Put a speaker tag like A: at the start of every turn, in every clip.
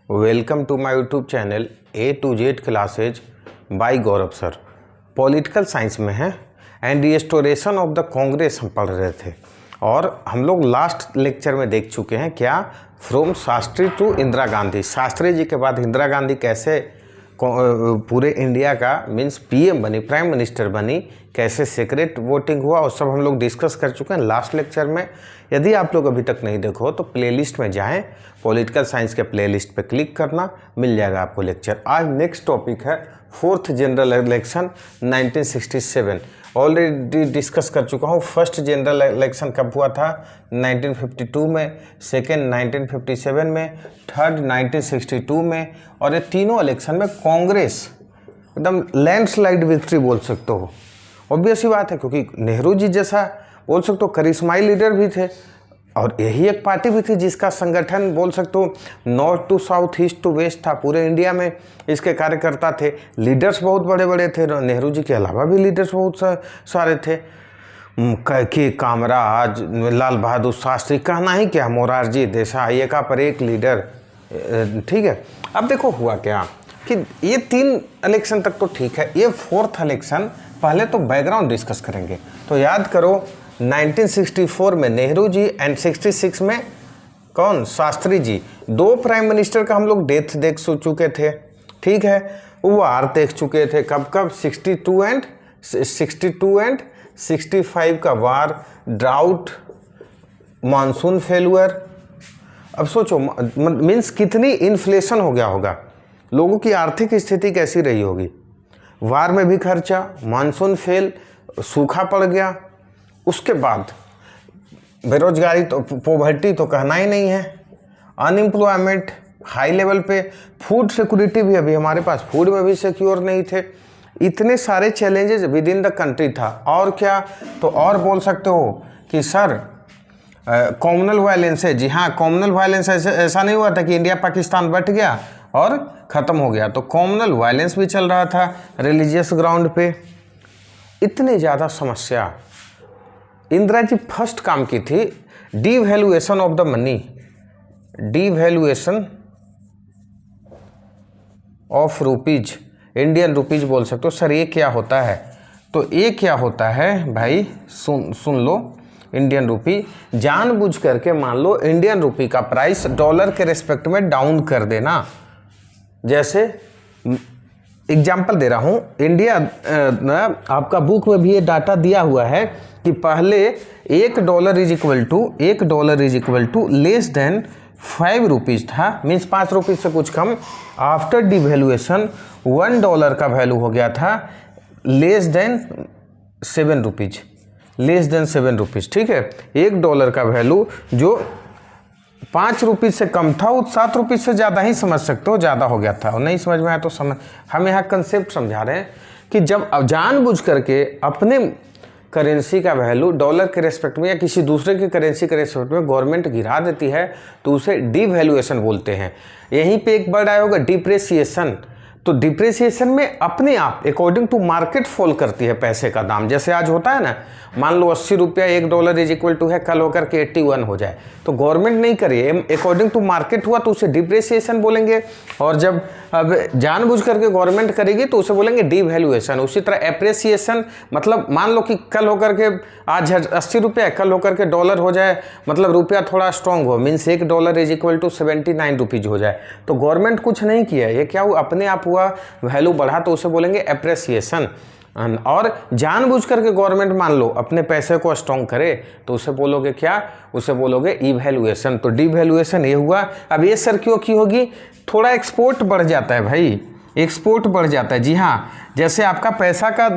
A: Welcome to my YouTube channel A to Z classes by Gaurav sir. Political science में है and restoration of the Congress हम पढ़ रहे थे और हम लोग लास्ट लेक्चर में देख चुके हैं क्या फ्रॉम शास्त्री टू इंदिरा गांधी। शास्त्री जी के बाद इंदिरा गांधी कैसे पूरे इंडिया का मीन्स पीएम बनी, प्राइम मिनिस्टर बनी, कैसे सीक्रेट वोटिंग हुआ और सब हम लोग डिस्कस कर चुके हैं लास्ट लेक्चर में। यदि आप लोग अभी तक नहीं देखो तो प्लेलिस्ट में जाएं, पॉलिटिकल साइंस के प्लेलिस्ट पे क्लिक करना, मिल जाएगा आपको लेक्चर। आज नेक्स्ट टॉपिक है fourth general election 1967। Already discuss कर चुका हूँ। फर्स्ट जनरल इलेक्शन कब हुआ था? 1952 में, सेकेंड 1957 में, थर्ड 1962 में, और ये तीनों इलेक्शन में कांग्रेस एकदम लैंडस्लाइड विक्ट्री बोल सकते हो। ऑब्वियस ही बात है क्योंकि नेहरू जी जैसा बोल सकते हो करिश्माई लीडर भी थे और यही एक पार्टी भी थी जिसका संगठन बोल सकते हो north to south, east to west था। पूरे इंडिया में इसके कार्यकर्ता थे, लीडर्स बहुत बड़े बड़े थे। नेहरू जी के अलावा भी लीडर्स बहुत सारे थे, के कामराज, लाल बहादुर शास्त्री, कहना ही क्या, मोरारजी देसाई, एका पर एक लीडर। ठीक है, अब देखो हुआ क्या कि ये तीन इलेक्शन तक तो ठीक है, ये फोर्थ इलेक्शन पहले तो बैकग्राउंड डिस्कस करेंगे। तो याद करो 1964 में नेहरू जी एंड 66 में कौन? शास्त्री जी। दो प्राइम मिनिस्टर का हम लोग डेथ देख चुके थे, ठीक है। वार देख चुके थे, कब कब? 62 एंड 65 का वार, ड्राउट, मानसून फेलुअर। अब सोचो मीन्स कितनी इन्फ्लेशन हो गया होगा, लोगों की आर्थिक स्थिति कैसी रही होगी। वार में भी खर्चा, मानसून फेल, सूखा पड़ गया, उसके बाद बेरोजगारी तो, पॉवर्टी तो कहना ही नहीं है, अनएम्प्लॉयमेंट हाई लेवल पे, फूड सिक्योरिटी भी अभी हमारे पास फूड में भी सिक्योर नहीं थे। इतने सारे challenges with in the country था। और क्या, तो और बोल सकते हो कि सर कॉमनल वायलेंस है। जी हाँ, कॉमनल वायलेंस ऐसा नहीं हुआ था कि इंडिया पाकिस्तान बट गया और ख़त्म हो गया, तो कॉमनल वायलेंस भी चल रहा था रिलीजियस ग्राउंड पे। इतनी ज़्यादा समस्या। इंदिरा जी फर्स्ट काम की थी devaluation of the money, devaluation of rupees, Indian rupees बोल सकते हो। सर ये क्या होता है? तो ये क्या होता है भाई, सुन लो। इंडियन रुपी जानबूझ करके मान लो इंडियन रुपी का प्राइस डॉलर के रेस्पेक्ट में डाउन कर देना। जैसे एग्जाम्पल दे रहा हूँ, इंडिया आपका बुक में भी ये डाटा दिया हुआ है कि पहले $1 is equal to less than 5 rupees था, मीन्स 5 रुपीज़ से कुछ कम। आफ्टर डिवैल्यूएशन $1 का वैल्यू हो गया था less than 7 rupees, less than 7 rupees. ठीक है, $1 का वैल्यू जो 5 रुपीज़ से कम था वो 7 रुपीज़ से ज़्यादा ही समझ सकते हो, ज़्यादा हो गया था। और नहीं समझ में आया तो हम यहाँ कंसेप्ट समझा रहे हैं कि जब जानबूझ करके अपने करेंसी का वैल्यू डॉलर के रेस्पेक्ट में या किसी दूसरे की करेंसी के रेस्पेक्ट में गवर्नमेंट गिरा देती है तो उसे डीवैल्यूएशन बोलते हैं। यहीं पे एक वर्ड आया होगा डिप्रेसिएशन। तो डिप्रेसिएशन में अपने आप अकॉर्डिंग टू मार्केट फॉल करती है पैसे का दाम। जैसे आज होता है ना, मान लो 80 रुपया $1 इज इक्वल टू है, कल होकर के 81 हो जाए, तो गवर्नमेंट नहीं करिए, अकॉर्डिंग टू मार्केट हुआ तो उसे डिप्रेसिएशन बोलेंगे। और जब अब जानबूझ करके गवर्नमेंट करेगी तो उसे बोलेंगे डीवैल्यूएशन। उसी तरह एप्रेसिएशन, मतलब मान लो कि कल होकर के आज 80 रुपया, कल होकर के डॉलर हो जाए, मतलब रुपया थोड़ा स्ट्रॉन्ग हो, means $1 is equal to 79 rupees हो जाए, तो गवर्नमेंट कुछ नहीं किया, ये क्या हुआ, अपने आप हुआ, वैल्यू बढ़ा, तो उसे बोलेंगे एप्रेसिएशन। और जानबूझ करके गवर्नमेंट मान लो अपने पैसे को स्ट्रॉन्ग करे तो उसे बोलोगे क्या, उसे बोलोगे इवैल्यूएशन। तो डिवैल्यूएशन ये हुआ। अब ये सर क्यों की होगी? थोड़ा एक्सपोर्ट बढ़ जाता है भाई, एक्सपोर्ट बढ़ जाता है। जी हाँ, जैसे आपका पैसा का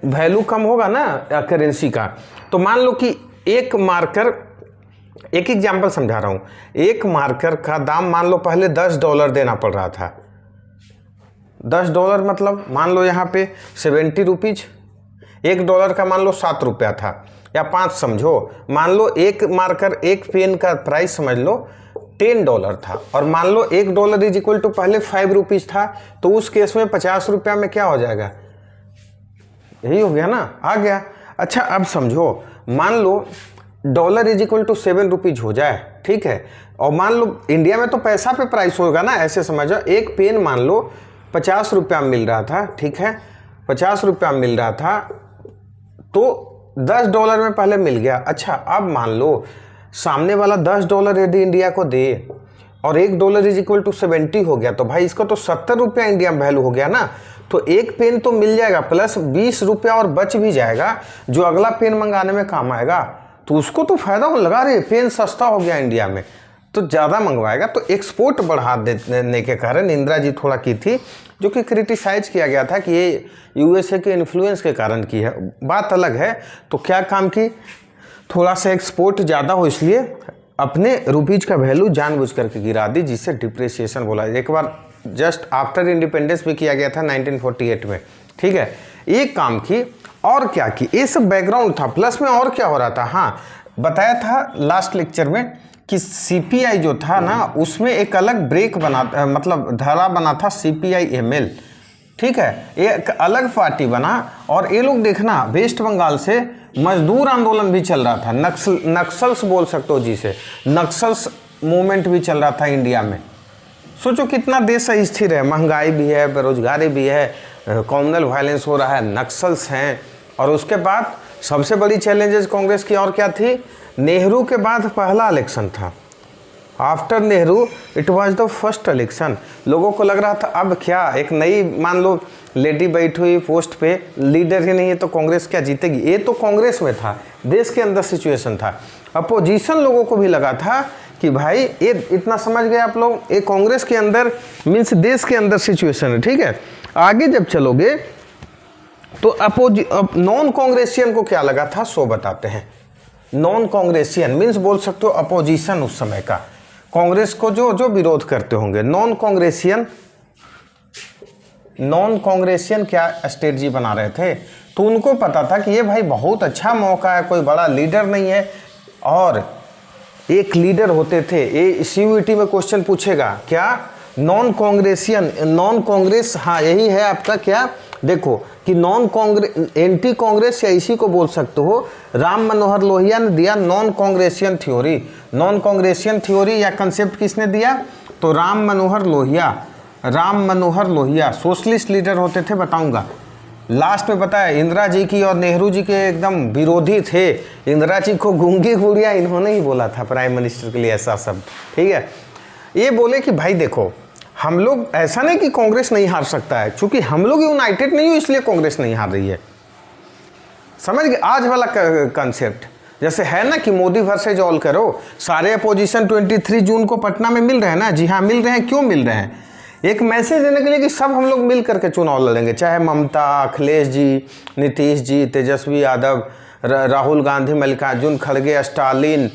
A: वैल्यू कम होगा ना करेंसी का, तो मान लो कि एक मार्कर, एक एग्जाम्पल समझा रहा हूँ, एक मार्कर का दाम मान लो पहले $10 देना पड़ रहा था। $10 मतलब मान लो यहाँ पे 70 रुपीज़, $1 का मान लो 7 रुपया था या 5 समझो। मान लो एक मार्कर, एक पेन का प्राइस समझ लो $10 था, और मान लो $1 इज इक्वल टू पहले 5 रुपीज़ था, तो उस केस में 50 रुपया में क्या हो जाएगा? यही हो गया ना, आ गया। अच्छा अब समझो, मान लो $1 इज इक्वल टू 7 रुपीज़ हो जाए, ठीक है। और मान लो इंडिया में तो पैसा पे प्राइस होगा ना, ऐसे समझो एक पेन मान लो 50 रुपया में मिल रहा था, ठीक है, 50 रुपया में मिल रहा था, तो $10 में पहले मिल गया। अच्छा अब मान लो सामने वाला $10 यदि इंडिया को दे और $1 इज इक्वल टू 70 हो गया, तो भाई इसका तो 70 रुपया इंडिया में वैल्यू हो गया ना। तो एक पेन तो मिल जाएगा प्लस 20 रुपया और बच भी जाएगा जो अगला पेन मंगाने में काम आएगा। तो उसको तो फायदा हो लगा रहे, पेन सस्ता हो गया इंडिया में तो ज़्यादा मंगवाएगा। तो एक्सपोर्ट बढ़ा देने के कारण इंदिरा जी थोड़ा की थी, जो कि क्रिटिसाइज किया गया था कि ये यूएसए के इन्फ्लुएंस के कारण की है, बात अलग है। तो क्या काम की, थोड़ा सा एक्सपोर्ट ज़्यादा हो इसलिए अपने रुपीज का वैल्यू जानबूझ करके गिरा दी, जिससे डिप्रिसिएशन बोला। एक बार जस्ट आफ्टर इंडिपेंडेंस भी किया गया था 1948 में, ठीक है। एक काम की और क्या की, ये सब बैकग्राउंड था। प्लस में और क्या हो रहा था, हाँ बताया था लास्ट लेक्चर में कि सीपीआई जो था ना उसमें एक अलग ब्रेक बना, मतलब धारा बना था CPI-ML, ठीक है, एक अलग पार्टी बना। और ये लोग देखना वेस्ट बंगाल से मजदूर आंदोलन भी चल रहा था, नक्सल्स बोल सकते हो जिसे, नक्सल्स मूवमेंट भी चल रहा था इंडिया में। सोचो कितना देश अस्थिर है, महंगाई भी है, बेरोजगारी भी है, कम्युनल वायलेंस हो रहा है, नक्सल्स हैं। और उसके बाद सबसे बड़ी चैलेंजेस कांग्रेस की और क्या थी, नेहरू के बाद पहला इलेक्शन था, after Nehru it was the first election. लोगों को लग रहा था अब क्या, एक नई मान लो लेडी बैठी हुई पोस्ट पे, लीडर ही नहीं है तो कांग्रेस क्या जीतेगी। ये तो कांग्रेस में था, देश के अंदर सिचुएशन था। अपोजिशन लोगों को भी लगा था कि भाई ये इतना समझ गए आप लोग, ये कांग्रेस के अंदर मीन्स देश के अंदर सिचुएशन है, ठीक है। आगे जब चलोगे तो नॉन कांग्रेसियन को क्या लगा था सो बताते हैं। नॉन कांग्रेसियन मीन्स बोल सकते हो अपोजिशन उस समय का, कांग्रेस को जो विरोध करते होंगे। नॉन कांग्रेसियन क्या स्ट्रेटजी बना रहे थे, तो उनको पता था कि ये भाई बहुत अच्छा मौका है, कोई बड़ा लीडर नहीं है। और एक लीडर होते थे, ये CUET में क्वेश्चन पूछेगा क्या, नॉन कांग्रेस, हाँ यही है आपका क्या, देखो कि एंटी कांग्रेस या इसी को बोल सकते हो। राम मनोहर लोहिया ने दिया non Congressian theory. Non Congressian theory या कंसेप्ट किसने दिया, तो राम मनोहर लोहिया सोशलिस्ट लीडर होते थे, बताऊंगा लास्ट में। बताया इंदिरा जी की और नेहरू जी के एकदम विरोधी थे। इंदिरा जी को गूंगी गुड़िया इन्होंने ही बोला था प्राइम मिनिस्टर के लिए, ऐसा सब, ठीक है। ये बोले कि भाई देखो हम लोग, ऐसा नहीं कि कांग्रेस नहीं हार सकता है, क्योंकि हम लोग यूनाइटेड नहीं हो इसलिए कांग्रेस नहीं हार रही है। समझ गए आज वाला कंसेप्ट, जैसे है ना कि मोदी वर्सेज ऑल करो, सारे अपोजिशन 23 जून को पटना में मिल रहे हैं ना, जी हाँ मिल रहे हैं। क्यों मिल रहे हैं, एक मैसेज देने के लिए कि सब हम लोग मिल करके चुनाव लड़ेंगे, चाहे ममता, अखिलेश जी, नीतीश जी, तेजस्वी यादव, राहुल गांधी, मल्लिकार्जुन खड़गे, स्टालिन,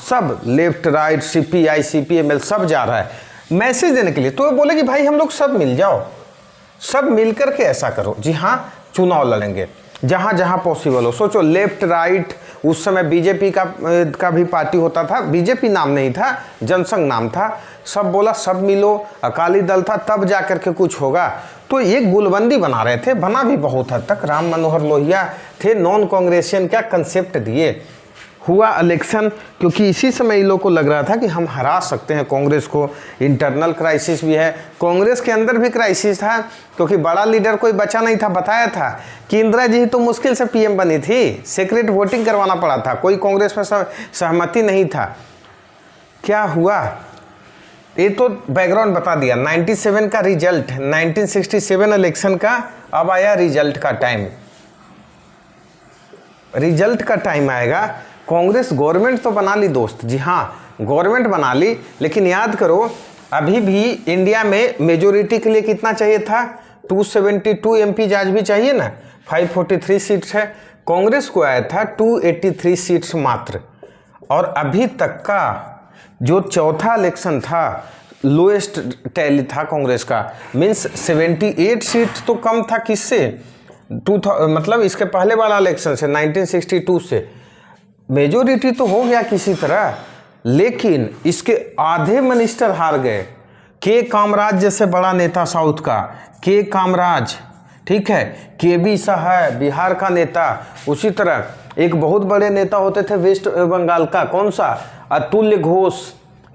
A: सब लेफ्ट राइट, CPI CPML सब जा रहा है मैसेज देने के लिए। तो बोले कि भाई हम लोग सब मिल जाओ, सब मिल करके ऐसा करो, जी हाँ चुनाव लड़ेंगे जहाँ जहाँ पॉसिबल हो। सोचो लेफ्ट राइट, उस समय बीजेपी का भी पार्टी होता था, बीजेपी नाम नहीं था, जनसंघ नाम था। सब बोला सब मिलो, अकाली दल था, तब जा कर के कुछ होगा। तो एक गुलबंदी बना रहे थे, बना भी बहुत हद तक। राम मनोहर लोहिया थे, नॉन कांग्रेसियन क्या कंसेप्ट दिए। हुआ इलेक्शन, क्योंकि इसी समय इन लोगों को लग रहा था कि हम हरा सकते हैं कांग्रेस को। इंटरनल क्राइसिस भी है, कांग्रेस के अंदर भी क्राइसिस था, क्योंकि बड़ा लीडर कोई बचा नहीं था। बताया था कि इंदिरा जी तो मुश्किल से PM बनी थी, सीक्रेट वोटिंग करवाना पड़ा था, कोई कांग्रेस में सहमति नहीं था। क्या हुआ, ये तो बैकग्राउंड बता दिया। 97 का रिजल्ट, 1967 इलेक्शन का, अब आया रिजल्ट का टाइम। रिजल्ट का टाइम आएगा। कांग्रेस गवर्नमेंट तो बना ली दोस्त, जी हाँ गवर्नमेंट बना ली, लेकिन याद करो अभी भी इंडिया में मेजोरिटी के लिए कितना चाहिए था, 272 MP आज भी चाहिए ना, 543 सीट्स है। कांग्रेस को आया था 283 सीट्स मात्र। और अभी तक का जो चौथा इलेक्शन था लोएस्ट टैली था कांग्रेस का, मीन्स 78 सीट तो कम था किससे, मतलब इसके पहले वाला इलेक्शन से 1962 से। मेजोरिटी तो हो गया किसी तरह, लेकिन इसके आधे मिनिस्टर हार गए। के कामराज जैसे बड़ा नेता साउथ का, के कामराज, ठीक है, KB शाह है बिहार का नेता, उसी तरह एक बहुत बड़े नेता होते थे वेस्ट बंगाल का, कौन सा, अतुल्य घोष,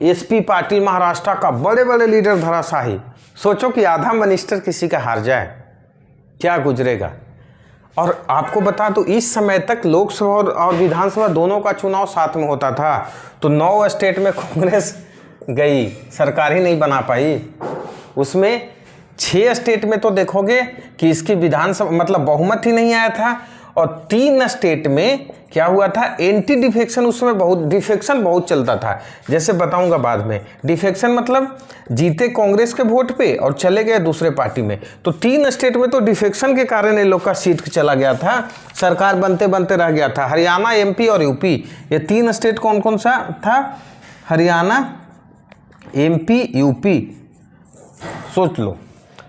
A: एसपी पाटिल महाराष्ट्र का, बड़े बड़े लीडर धराशाही। सोचो कि आधा मिनिस्टर किसी का हार जाए, क्या गुजरेगा। और आपको बता तो इस समय तक लोकसभा और विधानसभा दोनों का चुनाव साथ में होता था, तो 9 स्टेट में कांग्रेस गई, सरकार ही नहीं बना पाई। उसमें 6 स्टेट में तो देखोगे कि इसकी विधानसभा मतलब बहुमत ही नहीं आया था, और 3 स्टेट में क्या हुआ था, एंटी डिफेक्शन, उसमें डिफेक्शन बहुत चलता था, जैसे बताऊंगा बाद में। डिफेक्शन मतलब जीते कांग्रेस के वोट पे और चले गए दूसरे पार्टी में। तो 3 स्टेट में तो डिफेक्शन के कारण इन लोग का सीट चला गया था, सरकार बनते बनते रह गया था। हरियाणा, एमपी और यूपी, ये 3 स्टेट कौन कौन सा था, हरियाणा, एमपी, यूपी। सोच लो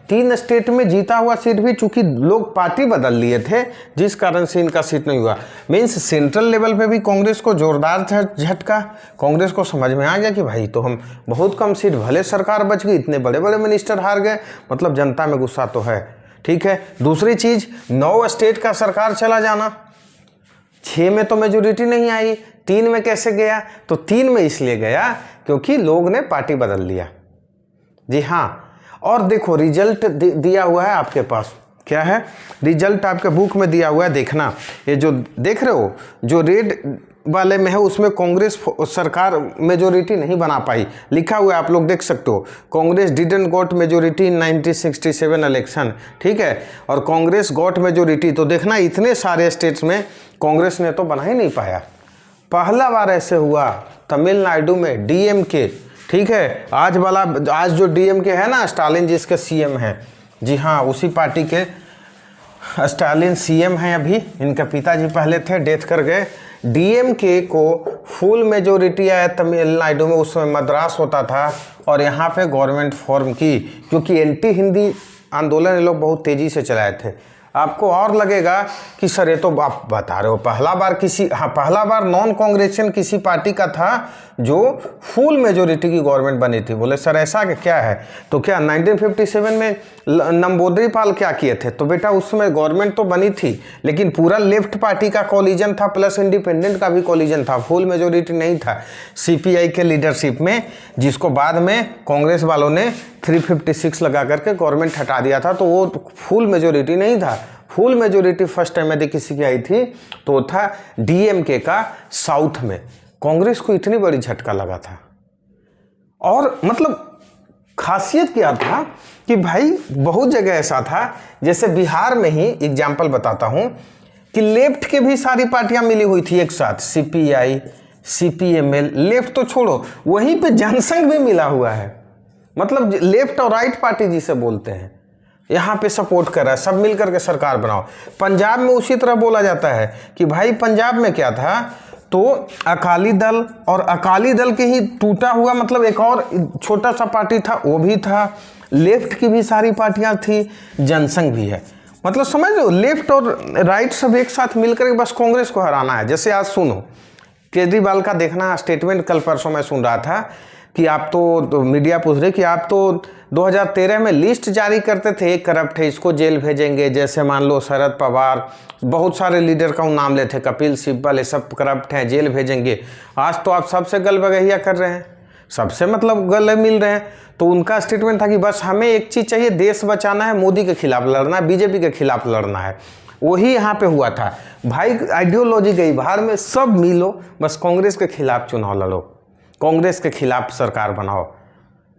A: 3 स्टेट में जीता हुआ सीट भी चूंकि लोग पार्टी बदल लिए थे, जिस कारण से इनका सीट नहीं हुआ। मीन्स सेंट्रल लेवल पे भी कांग्रेस को जोरदार झटका। कांग्रेस को समझ में आ गया कि भाई तो हम बहुत कम सीट, भले सरकार बच गई, इतने बड़े बड़े मिनिस्टर हार गए, मतलब जनता में गुस्सा तो है। ठीक है, दूसरी चीज 9 स्टेट का सरकार चला जाना, 6 में तो मेजोरिटी नहीं आई, 3 में कैसे गया, तो 3 में इसलिए गया क्योंकि लोग ने पार्टी बदल लिया। जी हाँ, और देखो रिजल्ट दिया हुआ है आपके पास, क्या है रिजल्ट आपके बुक में दिया हुआ है, देखना। ये जो देख रहे हो, जो रेड वाले में है उसमें कांग्रेस सरकार मेजोरिटी नहीं बना पाई, लिखा हुआ है, आप लोग देख सकते हो। Congress didn't got majority in 1967 election, ठीक है, और कांग्रेस गॉट मेजोरिटी। तो देखना इतने सारे स्टेट्स में कांग्रेस ने तो बना ही नहीं पाया। पहला बार ऐसे हुआ तमिलनाडु में डीएमके, ठीक है, आज जो डीएमके है ना, स्टालिन जिसके सीएम हैं, जी हाँ, उसी पार्टी के स्टालिन सीएम हैं अभी, इनके पिताजी पहले थे, डेथ कर गए। डीएमके को फुल मेजोरिटी आया तमिलनाडु में, उस समय मद्रास होता था, और यहाँ पे गवर्नमेंट फॉर्म की, क्योंकि एंटी हिंदी आंदोलन ये लोग बहुत तेज़ी से चलाए थे। आपको और लगेगा कि सर ये तो आप बता रहे हो पहला बार नॉन कांग्रेसियन किसी पार्टी का था जो फुल मेजोरिटी की गवर्नमेंट बनी थी। बोले सर ऐसा क्या है, तो क्या 1957 में नंबूदरी पाल क्या किए थे, तो बेटा उसमें गवर्नमेंट तो बनी थी लेकिन पूरा लेफ्ट पार्टी का कॉलिजन था, प्लस इंडिपेंडेंट का भी कॉलिजन था, फुल मेजोरिटी नहीं था सीपीआई के लीडरशिप में, जिसको बाद में कांग्रेस वालों ने 356 लगा करके गवर्नमेंट हटा दिया था। तो वो फुल मेजोरिटी नहीं था। फुल मेजोरिटी फर्स्ट टाइम यदि किसी की आई थी तो था डीएमके का साउथ में। कांग्रेस को इतनी बड़ी झटका लगा था, और मतलब खासियत क्या था कि भाई बहुत जगह ऐसा था, जैसे बिहार में ही एग्जाम्पल बताता हूं कि लेफ्ट के भी सारी पार्टियां मिली हुई थी एक साथ, सीपीआई, सीपीएमएल, लेफ्ट तो छोड़ो, वहीं पे जनसंघ भी मिला हुआ है, मतलब लेफ्ट और राइट पार्टी जिसे बोलते हैं, यहाँ पे सपोर्ट कर रहा है, सब मिलकर के सरकार बनाओ। पंजाब में उसी तरह बोला जाता है कि भाई पंजाब में क्या था, तो अकाली दल, और अकाली दल के ही टूटा हुआ मतलब एक और छोटा सा पार्टी था, वो भी था, लेफ्ट की भी सारी पार्टियां थी, जनसंघ भी है, मतलब समझ लो लेफ्ट और राइट सब एक साथ मिलकर के बस कांग्रेस को हराना है। जैसे आज सुनो केजरीवाल का देखना स्टेटमेंट, कल परसों मैं सुन रहा था कि आप तो मीडिया पूछ रहे कि आप तो 2013 में लिस्ट जारी करते थे, एक करप्ट है इसको जेल भेजेंगे, जैसे मान लो शरद पवार, बहुत सारे लीडर का नाम लेते, कपिल सिब्बल, ये सब करप्ट हैं, जेल भेजेंगे। आज तो आप सबसे गलबगहिया कर रहे हैं, सबसे मतलब गले मिल रहे हैं। तो उनका स्टेटमेंट था कि बस हमें एक चीज़ चाहिए, देश बचाना है, मोदी के खिलाफ लड़ना है, बीजेपी के खिलाफ लड़ना है। वही यहाँ पे हुआ था भाई, आइडियोलॉजी गई बाहर में, सब मिलो बस कांग्रेस के खिलाफ चुनाव लड़ो, कांग्रेस के खिलाफ सरकार बनाओ,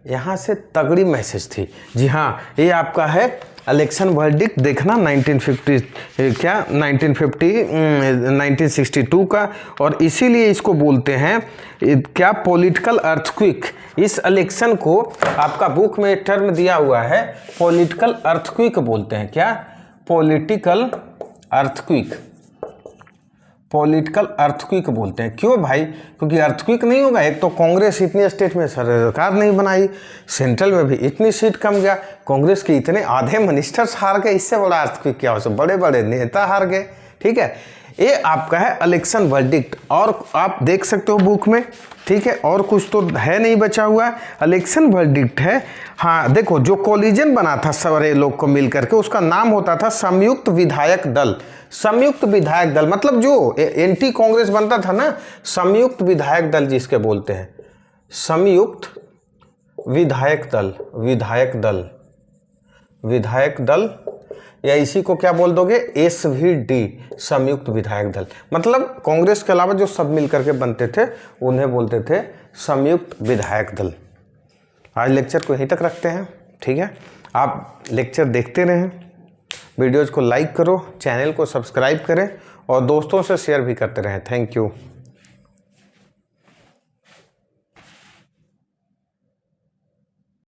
A: यहाँ से तगड़ी मैसेज थी। जी हाँ, ये आपका है इलेक्शन वर्डिक्ट, देखना 1962 का, और इसीलिए इसको बोलते हैं क्या, पॉलिटिकल अर्थक्विक। इस इलेक्शन को आपका बुक में टर्म दिया हुआ है पॉलिटिकल अर्थक्विक बोलते हैं, क्या, पॉलिटिकल अर्थक्विक, पॉलिटिकल अर्थक्विक बोलते हैं। क्यों भाई, क्योंकि अर्थक्विक नहीं होगा, एक तो कांग्रेस इतने स्टेट में सरकार नहीं बनाई, सेंट्रल में भी इतनी सीट कम गया, कांग्रेस के इतने आधे मिनिस्टर्स हार गए, इससे बड़ा अर्थक्विक क्या हो सकता, बड़े बड़े नेता हार गए, ठीक है। ये आपका है इलेक्शन वर्डिक्ट, और आप देख सकते हो बुक में, ठीक है, और कुछ तो है नहीं बचा हुआ है, इलेक्शन वर्डिक्ट है। हाँ देखो, जो कोलिजन बना था सारे लोग को मिल करके, उसका नाम होता था संयुक्त विधायक दल। संयुक्त विधायक दल मतलब जो एंटी कांग्रेस बनता था ना, संयुक्त विधायक दल जिसके बोलते हैं, संयुक्त विधायक दल, विधायक दल, विधायक दल, या इसी को क्या बोल दोगे, SVD, संयुक्त विधायक दल। मतलब कांग्रेस के अलावा जो सब मिलकर के बनते थे उन्हें बोलते थे संयुक्त विधायक दल। आज लेक्चर को यहीं तक रखते हैं, ठीक है। आप लेक्चर देखते रहें, वीडियोज़ को लाइक करो, चैनल को सब्सक्राइब करें और दोस्तों से शेयर भी करते रहें। Thank you.